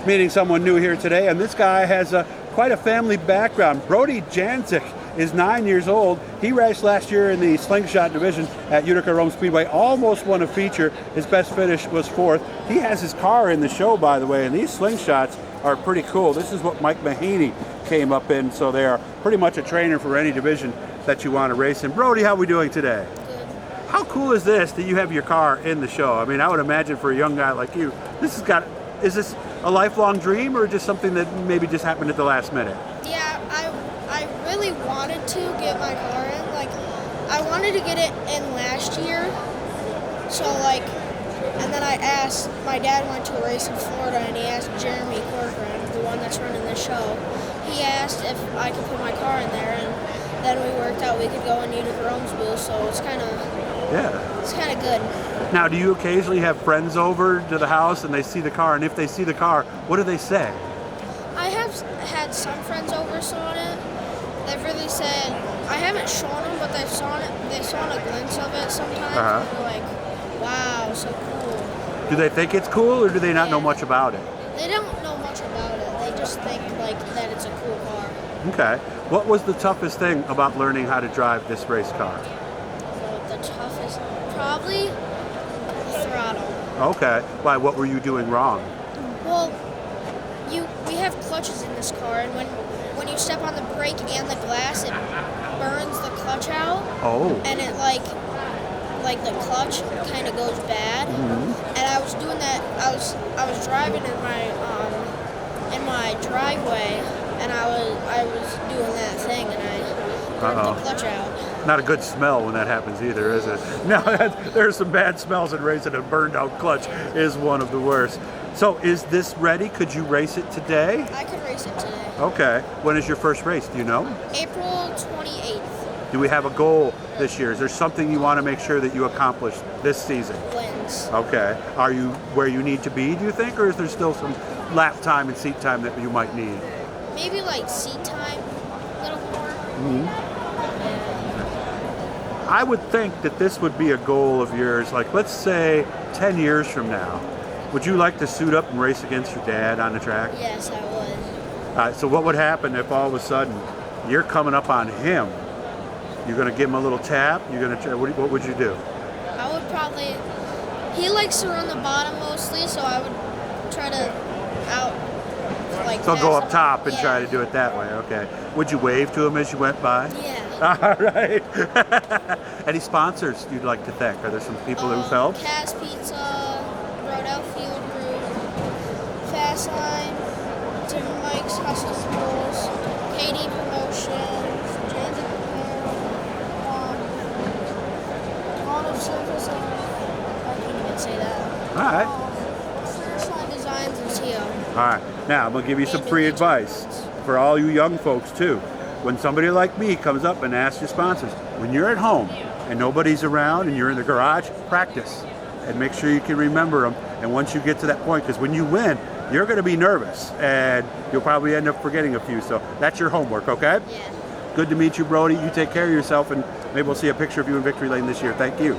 meeting someone new here today, and this guy has quite a family background. Brody Janczuk is 9 years old. He raced last year in the Slingshot division at Utica Rome Speedway, almost won a feature. His best finish was 4th. He has his car in the show, by the way, and these Slingshots are pretty cool. This is what Mike Mahaney came up in, so they are pretty much a trainer for any division that you want to race in. Brody, how are we doing today? Good. How cool is this that you have your car in the show? I mean, I would imagine for a young guy like you, is this a lifelong dream or just something that maybe just happened at the last minute? Yeah, I really wanted to get my car in. Like, I wanted to get it in last year. So, like, and then I asked, my dad went to a race in Florida and he asked Jeremy Corcoran, the one that's running the show, he asked if I could put my car in there, and then we worked out we could go in Utica Rome's booth, so it's kind of good. Now, do you occasionally have friends over to the house and they see the car, and if they see the car, what do they say? I have had some friends over saw it. They've really said, I haven't shown them, but they saw a glimpse of it sometimes, and they're like, wow, so cool. Do they think it's cool, or do they not know much about it? They don't know much about it. They just think like that it's a cool car. Okay. What was the toughest thing about learning how to drive this race car? The toughest, probably the throttle. Okay. Why? What were you doing wrong? Well, we have clutches in this car, and when you step on the brake and the glass, it burns the clutch out. Oh. And it like the clutch kind of goes bad. Mm-hmm. And I was doing that. I was driving in my driveway, and I was doing that thing, and I burned the clutch out. Not a good smell when that happens either, is it? No, there's some bad smells in racing. A burned out clutch is one of the worst. So is this ready? Could you race it today? I could race it today. Okay. When is your first race? Do you know? April 28th. Do we have a goal this year? Is there something you want to make sure that you accomplish this season? Wins. Okay. Are you where you need to be, do you think, or is there still some lap time and seat time that you might need? Maybe like seat time a little more. Mm-hmm. I would think that this would be a goal of yours, like let's say 10 years from now. Would you like to suit up and race against your dad on the track? Yes, I would. So what would happen if all of a sudden you're coming up on him? You're going to give him a little tap? You're going to what would you do? I would probably, he likes to run the bottom mostly, so I would try to So go up top and try to do it that way, okay. Would you wave to him as you went by? Yeah. All right. Any sponsors you'd like to thank? Are there some people who've helped? Cass Pizza, Rodell Field Group, Fastline, Tim Mike's Hustle Schools, KD Promotions, Janczuk Auto Surface, I couldn't even say that. All right. Slingshot Designs and CO. All right. Now, I'm going to give you some free advice for all you young folks, too. When somebody like me comes up and asks your sponsors, when you're at home and nobody's around and you're in the garage, practice and make sure you can remember them. And once you get to that point, because when you win, you're going to be nervous and you'll probably end up forgetting a few. So that's your homework, okay? Yeah. Good to meet you, Brody. You take care of yourself, and maybe we'll see a picture of you in Victory Lane this year. Thank you.